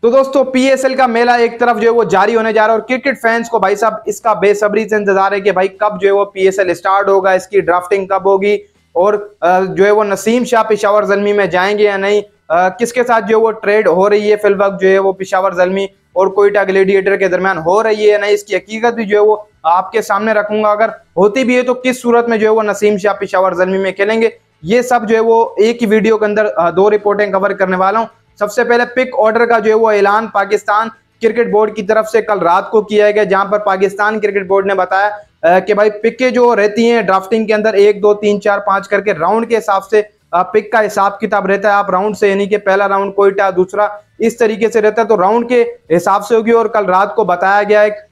तो दोस्तों पीएसएल का मेला एक तरफ जो है वो जारी होने जा रहा है और क्रिकेट फैंस को भाई साहब इसका बेसब्री से इंतजार है कि भाई कब जो है वो पीएसएल स्टार्ट होगा, इसकी ड्राफ्टिंग कब होगी और जो है वो नसीम शाह पेशावर ज़ल्मी में जाएंगे या नहीं, किसके साथ जो है वो ट्रेड हो रही है फिल वक्त जो है वो पेशावर ज़ल्मी और कोयटा ग्लेडिएटर के दरमियान हो रही है या नहीं, इसकी हकीकत भी जो है वो आपके सामने रखूंगा। अगर होती भी है तो किस सूरत में जो है वो नसीम शाह पेशावर ज़ल्मी में खेलेंगे, ये सब जो है वो एक ही वीडियो के अंदर दो रिपोर्टें कवर करने वाला हूँ। सबसे पहले पिक ऑर्डर का जो है वो ऐलान पाकिस्तान क्रिकेट बोर्ड की तरफ से कल रात को किया गया, जहां पर पाकिस्तान क्रिकेट बोर्ड ने बताया कि भाई पिकें जो रहती हैं ड्राफ्टिंग के अंदर 1 2 3 4 5 करके राउंड के हिसाब से पिक का हिसाब किताब रहता है। आप राउंड से यानी कि पहला राउंड कोयटा, दूसरा इस तरीके से रहता है, तो राउंड के हिसाब से होगी। और कल रात को बताया गया है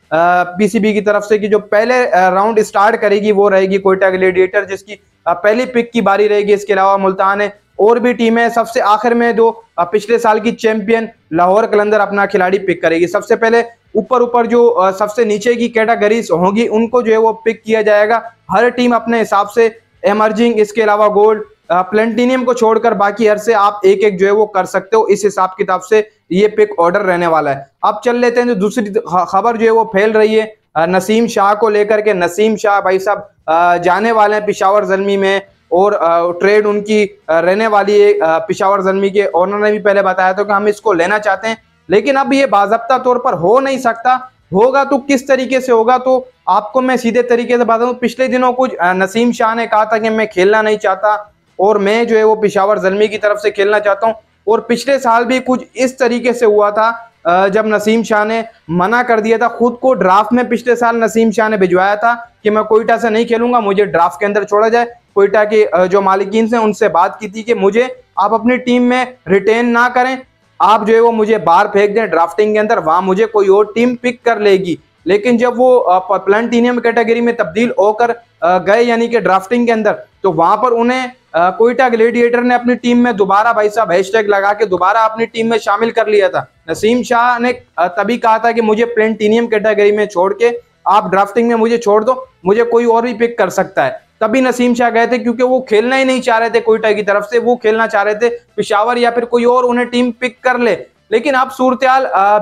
पीसीबी की तरफ से कि जो पहले राउंड स्टार्ट करेगी वो रहेगी कोयटा ग्लेडिएटर, जिसकी पहली पिक की बारी रहेगी। इसके अलावा मुल्तान है और भी टीमें, सबसे आखिर में दो पिछले साल की चैंपियन लाहौर कलंदर अपना खिलाड़ी पिक करेगी। सबसे पहले ऊपर जो सबसे नीचे की कैटेगरीज होंगी उनको जो है वो पिक किया जाएगा। हर टीम अपने हिसाब से एमर्जिंग, इसके अलावा गोल्ड, प्लेटिनियम को छोड़कर बाकी हर से आप एक एक जो है वो कर सकते हो। इस हिसाब किताब से ये पिक ऑर्डर रहने वाला है। अब चल लेते हैं जो दूसरी खबर जो है वो फैल रही है नसीम शाह को लेकर के। नसीम शाह भाई साहब जाने वाले हैं पेशावर ज़ल्मी में और ट्रेड उनकी रहने वाली है। पेशावर ज़ल्मी के ओनर ने भी पहले बताया था कि हम इसको लेना चाहते हैं, लेकिन अब ये बाज़ाब्ता तौर पर हो नहीं सकता। होगा तो किस तरीके से होगा, तो आपको मैं सीधे तरीके से बताऊं। पिछले दिनों कुछ नसीम शाह ने कहा था कि मैं खेलना नहीं चाहता और मैं जो है वो पेशावर ज़ल्मी की तरफ से खेलना चाहता हूं। और पिछले साल भी कुछ इस तरीके से हुआ था जब नसीम शाह ने मना कर दिया था खुद को। ड्राफ्ट में पिछले साल नसीम शाह ने भिजवाया था कि मैं कोयटा से नहीं खेलूंगा, मुझे ड्राफ्ट के अंदर छोड़ा जाए। कोयटा के जो मालिकीन से उनसे बात की थी कि मुझे आप अपनी टीम में रिटेन ना करें, आप जो है वो मुझे बाहर फेंक दें ड्राफ्टिंग के अंदर, वहां मुझे कोई और टीम पिक कर लेगी। लेकिन जब वो प्लेटिनियम कैटेगरी में तब्दील होकर गए यानी कि ड्राफ्टिंग के अंदर, तो वहां पर उन्हें कोयटा ग्लेडिएटर ने अपनी टीम में दोबारा भाई साहब हैशटैग लगा के दोबारा अपनी टीम में शामिल कर लिया था। नसीम शाह ने तभी कहा था कि मुझे प्लेटिनियम कैटेगरी में छोड़ के आप ड्राफ्टिंग में मुझे छोड़ दो, मुझे कोई और भी पिक कर सकता है। तभी नसीम शाह गए थे, क्योंकि वो खेलना ही नहीं चाह रहे थे कोयटा की तरफ से, वो खेलना चाह रहे थे पेशावर या फिर कोई और उन्हें टीम पिक कर ले। लेकिन अब सूरत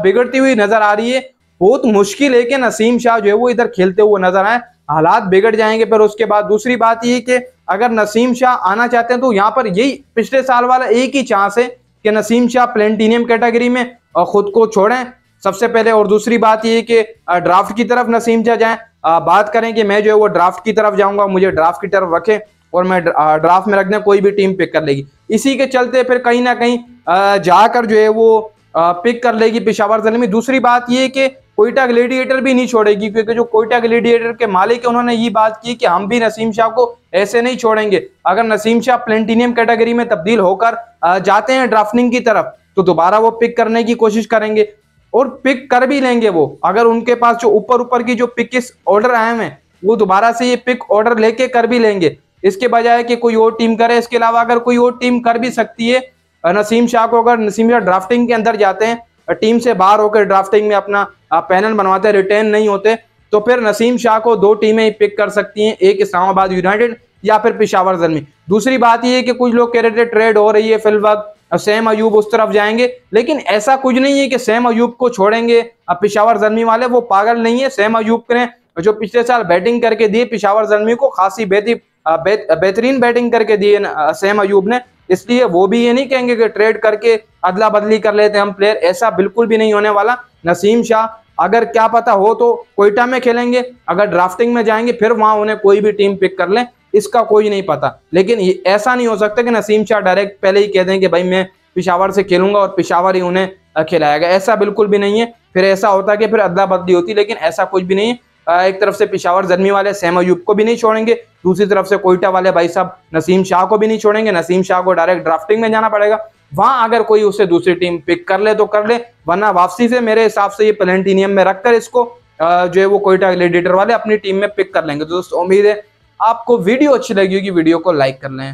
बिगड़ती हुई नजर आ रही है। बहुत मुश्किल है कि नसीम शाह जो है वो इधर खेलते हुए नजर आए, हालात बिगड़ जाएंगे। फिर उसके बाद दूसरी बात ये कि अगर नसीम शाह आना चाहते हैं तो यहाँ पर यही पिछले साल वाला एक ही चांस है कि नसीम शाह प्लेटिनियम कैटेगरी में खुद को छोड़ें सबसे पहले। और दूसरी बात ये कि ड्राफ्ट की तरफ नसीम शाह जाएं, बात करें कि मैं जो है वो ड्राफ्ट की तरफ जाऊंगा, मुझे ड्राफ्ट की तरफ रखें और मैं ड्राफ्ट में रखने कोई भी टीम पिक कर लेगी। इसी के चलते फिर कहीं ना कहीं जाकर जो है वो पिक कर लेगी पेशावर ज़ल्मी। दूसरी बात ये कि कोयटा ग्लेडिएटर भी नहीं छोड़ेगी, क्योंकि जो कोयटा ग्लेडिएटर के मालिक है उन्होंने ये बात की कि हम भी नसीम शाह को ऐसे नहीं छोड़ेंगे। अगर नसीम शाह प्लेटिनियम कैटेगरी में तब्दील होकर जाते हैं ड्राफ्टिंग की तरफ, तो दोबारा वो पिक करने की कोशिश करेंगे और पिक कर भी लेंगे वो। अगर उनके पास जो ऊपर की जो पिक ऑर्डर आए हैं वो दोबारा से ये पिक ऑर्डर लेके कर भी लेंगे, इसके बजाय कि कोई और टीम करे। इसके अलावा अगर कोई और टीम कर भी सकती है नसीम शाह को, अगर नसीम शाह ड्राफ्टिंग के अंदर जाते हैं, टीम से बाहर होकर ड्राफ्टिंग में अपना पैनल बनवाते हैं, रिटेन नहीं होते, तो फिर नसीम शाह को दो टीमें ही पिक कर सकती हैं, एक इस्लामाबाद यूनाइटेड या फिर पेशावर ज़ल्मी। दूसरी बात यह है कि कुछ लोग कह रहे थे ट्रेड हो रही है फिल वक्त, सैम अयूब उस तरफ जाएंगे, लेकिन ऐसा कुछ नहीं है कि सैम अयूब को छोड़ेंगे पेशावर ज़ल्मी वाले। वो पागल नहीं है। सैम अयूब ने जो पिछले साल बैटिंग करके दी पेशावर ज़ल्मी को, खासी बेहतरीन बैटिंग करके दी सैम अयूब ने, इसलिए वो भी ये नहीं कहेंगे कि ट्रेड करके अदला बदली कर लेते हम प्लेयर, ऐसा बिल्कुल भी नहीं होने वाला। नसीम शाह अगर क्या पता हो तो कोयटा में खेलेंगे, अगर ड्राफ्टिंग में जाएंगे फिर वहां उन्हें कोई भी टीम पिक कर लें, इसका कोई नहीं पता। लेकिन ऐसा नहीं हो सकता कि नसीम शाह डायरेक्ट पहले ही कह दें कि भाई मैं पेशावर से खेलूंगा और पेशावर ही उन्हें खिलाएगा, ऐसा बिल्कुल भी नहीं है। फिर ऐसा होता कि फिर अदला बदली होती, लेकिन ऐसा कुछ भी नहीं है। एक तरफ से पेशावर ज़ल्मी वाले सैम अयूब को भी नहीं छोड़ेंगे, दूसरी तरफ से कोयटा वाले भाई साहब नसीम शाह को भी नहीं छोड़ेंगे। नसीम शाह को डायरेक्ट ड्राफ्टिंग में जाना पड़ेगा, वहां अगर कोई उससे दूसरी टीम पिक कर ले तो कर ले, वरना वापसी से मेरे हिसाब से ये प्लेटिनियम में रखकर इसको जो है वो कोयटा ग्लेडिएटर वाले अपनी टीम में पिक कर लेंगे। तो दोस्तों उम्मीद है आपको वीडियो अच्छी लगी होगी, वीडियो को लाइक कर लें।